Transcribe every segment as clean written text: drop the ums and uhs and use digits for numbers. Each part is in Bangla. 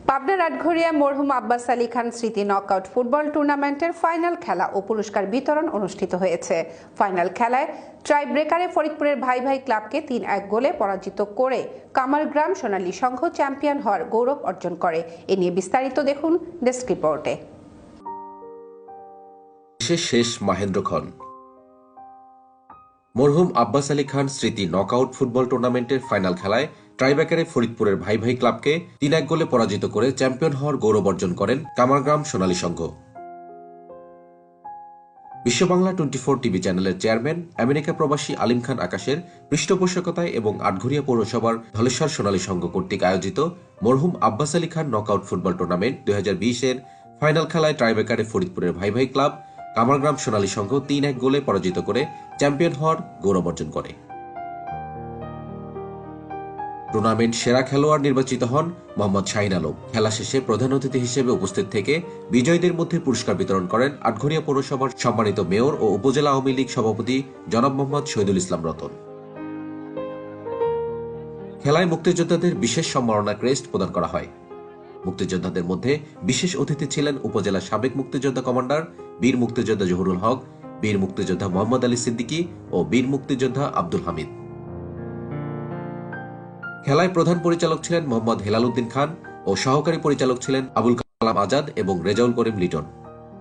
পাবনার আটঘরিয়া মরহুম আব্বাস আলী খান স্মৃতি নকআউট ফুটবল টুর্নামেন্টের ফাইনাল খেলা ও পুরস্কার বিতরণ অনুষ্ঠিত হয়েছে। ফাইনাল খেলায় ট্রাই ব্রেকারে ফরিদপুরের ভাই ভাই ক্লাবকে ৩-১ গোলে পরাজিত করে কামারগ্রাম সোনালী সংঘ চ্যাম্পিয়ন হওয়ার গৌরব অর্জন করে। এ নিয়ে বিস্তারিত দেখুন ডেস্ক রিপোর্টে। শেষ মাহেন্দ্রক্ষণ। মরহুম আব্বাস আলী খান স্মৃতি নকআউট ফুটবল টুর্নামেন্টের ফাইনাল খেলায় ট্রাইব্রেকারে ফরিদপুরের ভাই ভাই ক্লাবকে ৩-১ গোলে পরাজিত করে চ্যাম্পিয়ন হওয়ার গৌরব অর্জন করেন কামারগ্রাম সোনালী সংঘ। বিশ্ব বাংলা 24 টিভি চ্যানেলের চেয়ারম্যান আমেরিকা প্রবাসী আলিম খান আকাশের পৃষ্ঠপোষকতায় এবং আটঘরিয়া পৌরসভার ধলেশ্বর সোনালী সংঘ কর্তৃক আয়োজিত মরহুম Abbas Ali Khan knockout football tournament 2020-এর final খেলায় ট্রাইব্রেকারে ফরিদপুরের ভাই ভাই ক্লাব কামারগ্রাম সোনালী সংঘ ৩-১ গোলে পরাজিত করে চ্যাম্পিয়ন হওয়ার গৌরব অর্জন করে। টুর্নামেন্ট সেরা খেলোয়াড় নির্বাচিত হন মোহাম্মদ শাহিন আলম। খেলা শেষে প্রধান অতিথি হিসেবে উপস্থিত থেকে বিজয়ীদের মধ্যে পুরস্কার বিতরণ করেন আটঘরিয়া পৌরসভার সম্মানিত মেয়র ও উপজেলা আওয়ামী লীগ সভাপতি জনাব মোহাম্মদ শহীদুল ইসলাম রতন। খেলায় মুক্তিযোদ্ধাদের বিশেষ সম্মাননা ক্রেস্ট প্রদান করা হয়। মুক্তিযোদ্ধাদের মধ্যে বিশেষ অতিথি ছিলেন উপজেলার সাবেক মুক্তিযোদ্ধা কমান্ডার বীর মুক্তিযোদ্ধা জহুরুল হক, বীর মুক্তিযোদ্ধা মোহাম্মদ আলী সিদ্দিকী ও বীর মুক্তিযোদ্ধা আব্দুল হামিদ। খেলায় প্রধান পরিচালক ছিলেন মোহাম্মদ হেলাল উদ্দিন খান ও সহকারী পরিচালক ছিলেন আবুল কালাম আজাদ এবং রেজাউল করিম লিটন।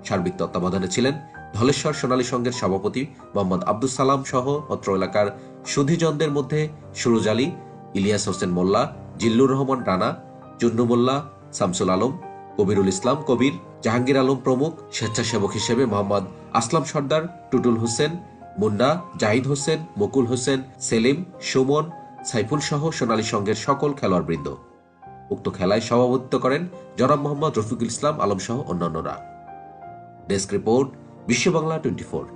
সার্বিক তত্ত্বাবধানে ছিলেন ধলেশ্বর সোনালী সংঘের সভাপতি মোহাম্মদ আব্দুল সালাম সহ অত্র এলাকার সুধীজনদের মধ্যে সুরুজ আলী, ইলিয়াস হোসেন মোল্লা, জিল্লুর রহমান রানা, চুন্নু মোল্লা, শামসুল আলম, কবিরুল ইসলাম কবির, জাহাঙ্গীর আলম প্রমুখ। স্বেচ্ছাসেবক হিসেবে মোহাম্মদ আসলাম সর্দার, টুটুল হোসেন, মুন্না, জাহিদ হোসেন, মুকুল হোসেন, সেলিম, সুমন, সাইফুল সহ সোনালী সংঘের সকল খেলোয়াড়বৃন্দ। উক্ত খেলায় সভাপতিত্ব করেন জনাব মোহাম্মদ রফিকুল ইসলাম আলম সহ অন্যান্যরা। ডেস্ক রিপোর্ট, বিশ্ব বাংলা 24।